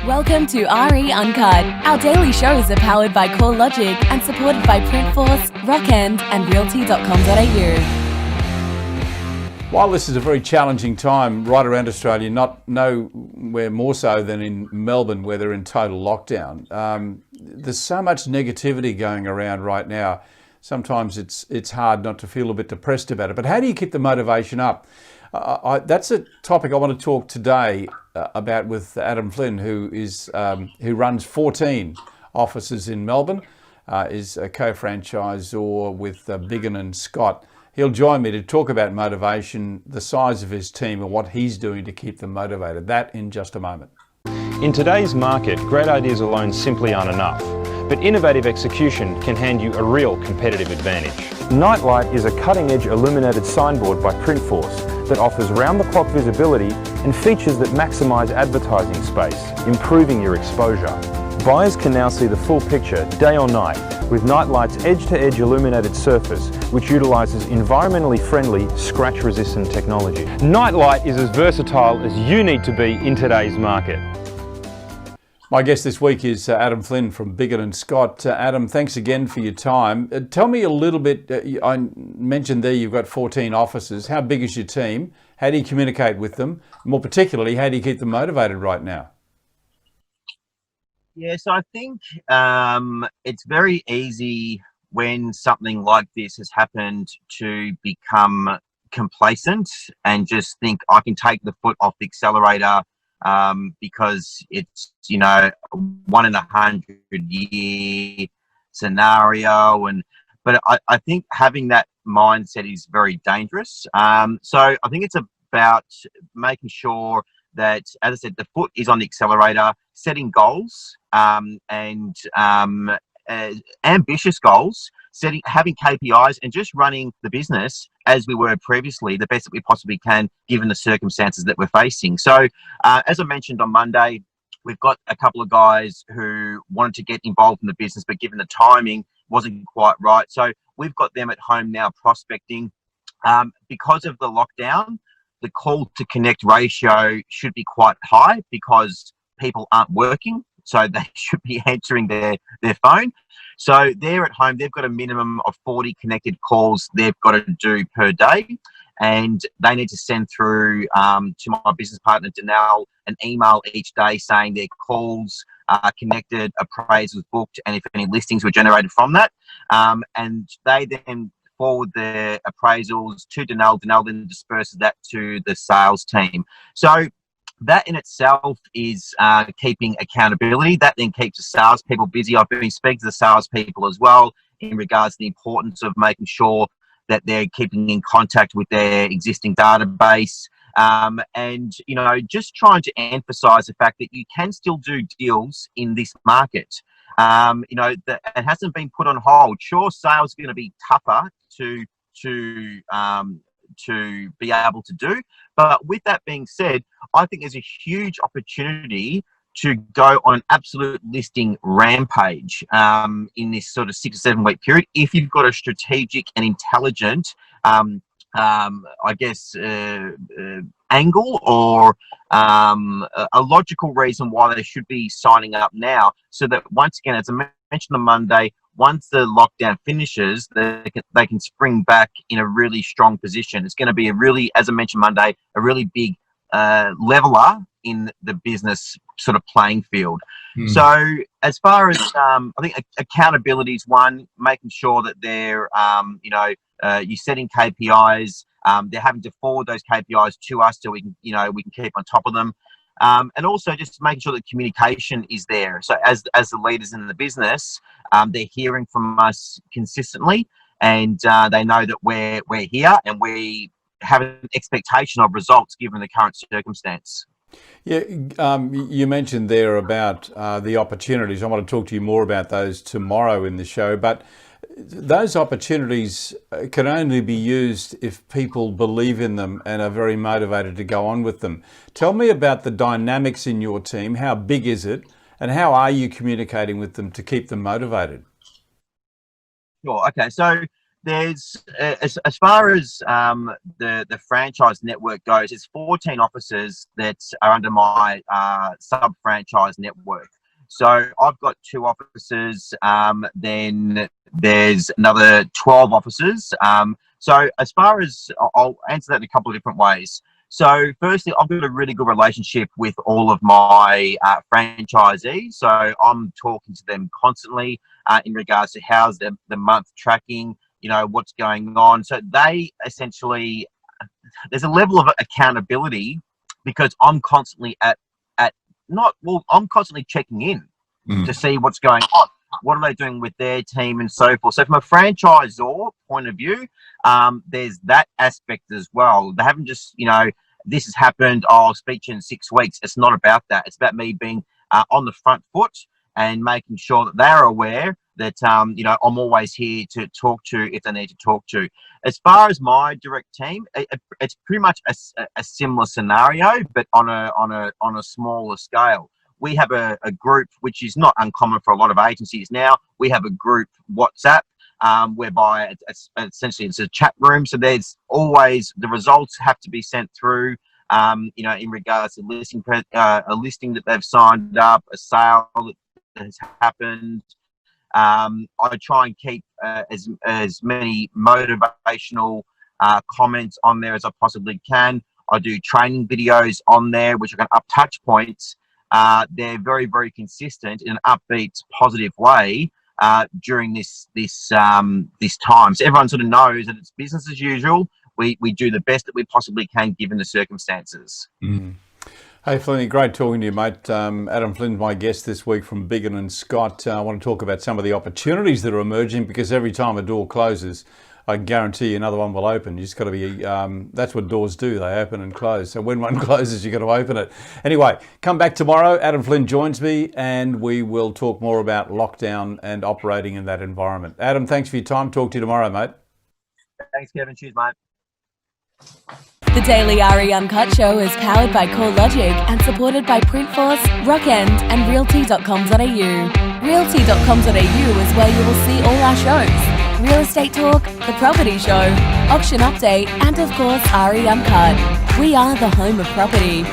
Welcome to RE Uncut. Our daily shows are powered by CoreLogic and supported by Printforce, Rockend and Realty.com.au. While this is a very challenging time right around Australia, not nowhere more so than in Melbourne where they're in total lockdown, there's so much negativity going around right now. Sometimes it's hard not to feel a bit depressed about it. But how do you keep the motivation up? That's a topic I want to talk today about with Adam Flynn, who runs 14 offices in Melbourne, is a co-franchisor with Biggin & Scott. He'll join me to talk about motivation, the size of his team and what he's doing to keep them motivated. That in just a moment. In today's market, great ideas alone simply aren't enough, but innovative execution can hand you a real competitive advantage. Nightlight is a cutting-edge illuminated signboard by Printforce that offers round-the-clock visibility and features that maximise advertising space, improving your exposure. Buyers can now see the full picture, day or night, with Nightlight's edge-to-edge illuminated surface, which utilises environmentally friendly, scratch-resistant technology. Nightlight is as versatile as you need to be in today's market. My guest this week is Adam Flynn from Biggin & Scott. Adam, thanks again for your time. Tell me a little bit, I mentioned there you've got 14 offices. How big is your team? How do you communicate with them? More particularly, how do you keep them motivated right now? Yeah, so I think it's very easy when something like this has happened to become complacent and just think I can take the foot off the accelerator because it's, 1 in 100-year scenario. But I think having that mindset is very dangerous. So I think it's about making sure that, as I said, the foot is on the accelerator, setting goals and ambitious goals, having KPIs and just running the business as we were previously, the best that we possibly can, given the circumstances that we're facing. So as I mentioned on Monday, we've got a couple of guys who wanted to get involved in the business, but given the timing wasn't quite right. So we've got them at home now prospecting. Because of the lockdown, the call to connect ratio should be quite high because people aren't working, so they should be answering their phone. So they're at home, they've got a minimum of 40 connected calls they've got to do per day, and they need to send through to my business partner Danelle an email each day saying their calls are connected, appraisals booked, and if any listings were generated from that. And they then forward their appraisals to Danelle. Danelle then disperses that to the sales team. So that in itself is keeping accountability. That then keeps the salespeople busy. I've been speaking to the salespeople as well in regards to the importance of making sure that they're keeping in contact with their existing database. And, just trying to emphasize the fact that you can still do deals in this market. That it hasn't been put on hold. Sure, sales are going to be tougher to be able to do. But with that being said, I think there's a huge opportunity to go on an absolute listing rampage in this sort of 6 or 7 week period if you've got a strategic and intelligent angle or a logical reason why they should be signing up now, so that once again, as I mentioned on Monday, once the lockdown finishes, they can spring back in a really strong position. It's going to be as I mentioned Monday, a really big leveler in the business sort of playing field. So as far as I think accountability is one, making sure that they're you're setting KPIs. They're having to forward those KPIs to us so we can keep on top of them. And also just making sure that communication is there. So as the leaders in the business, they're hearing from us consistently, and they know that we're here and we have an expectation of results given the current circumstance. Yeah, you mentioned there about the opportunities. I want to talk to you more about those tomorrow in the show, but those opportunities can only be used if people believe in them and are very motivated to go on with them. Tell me about the dynamics in your team. How big is it, and how are you communicating with them to keep them motivated? Sure. Okay. So There's as far as the franchise network goes, it's 14 offices that are under my sub franchise network. So I've got 2 offices. Then there's another 12 offices. So as far as I'll answer that in a couple of different ways. So firstly, I've got a really good relationship with all of my franchisees. So I'm talking to them constantly in regards to how's the month tracking, what's going on. So they essentially, there's a level of accountability because I'm constantly I'm constantly checking in to see what's going on. What are they doing with their team and so forth? So from a franchisor point of view, there's that aspect as well. They haven't just, this has happened, I'll speak to you in 6 weeks. It's not about that. It's about me being on the front foot and making sure that they're aware that, I'm always here to talk to if they need to talk to. As far as my direct team, it's pretty much a similar scenario, but on a smaller scale. We have a group, which is not uncommon for a lot of agencies now. We have a group WhatsApp, whereby it's essentially it's a chat room. So there's always the results have to be sent through, in regards to a listing that they've signed up, a sale that has happened. I try and keep as many motivational comments on there as I possibly can. I do training videos on there, which are going to up touch points. They're very, very consistent in an upbeat, positive way during this time. So everyone sort of knows that it's business as usual. We do the best that we possibly can given the circumstances. Hey, Flinny, great talking to you, mate. Adam Flynn's my guest this week from Biggin & Scott. I want to talk about some of the opportunities that are emerging because every time a door closes, I can guarantee you another one will open. You just got to be, that's what doors do. They open and close. So when one closes, you got to open it. Anyway, come back tomorrow. Adam Flynn joins me and we will talk more about lockdown and operating in that environment. Adam, thanks for your time. Talk to you tomorrow, mate. Thanks, Kevin. Cheers, mate. The Daily RE Uncut Show is powered by CoreLogic and supported by Printforce, Rockend and Realty.com.au. Realty.com.au is where you will see all our shows. Real Estate Talk, The Property Show, Auction Update and of course RE Uncut. We are the home of property.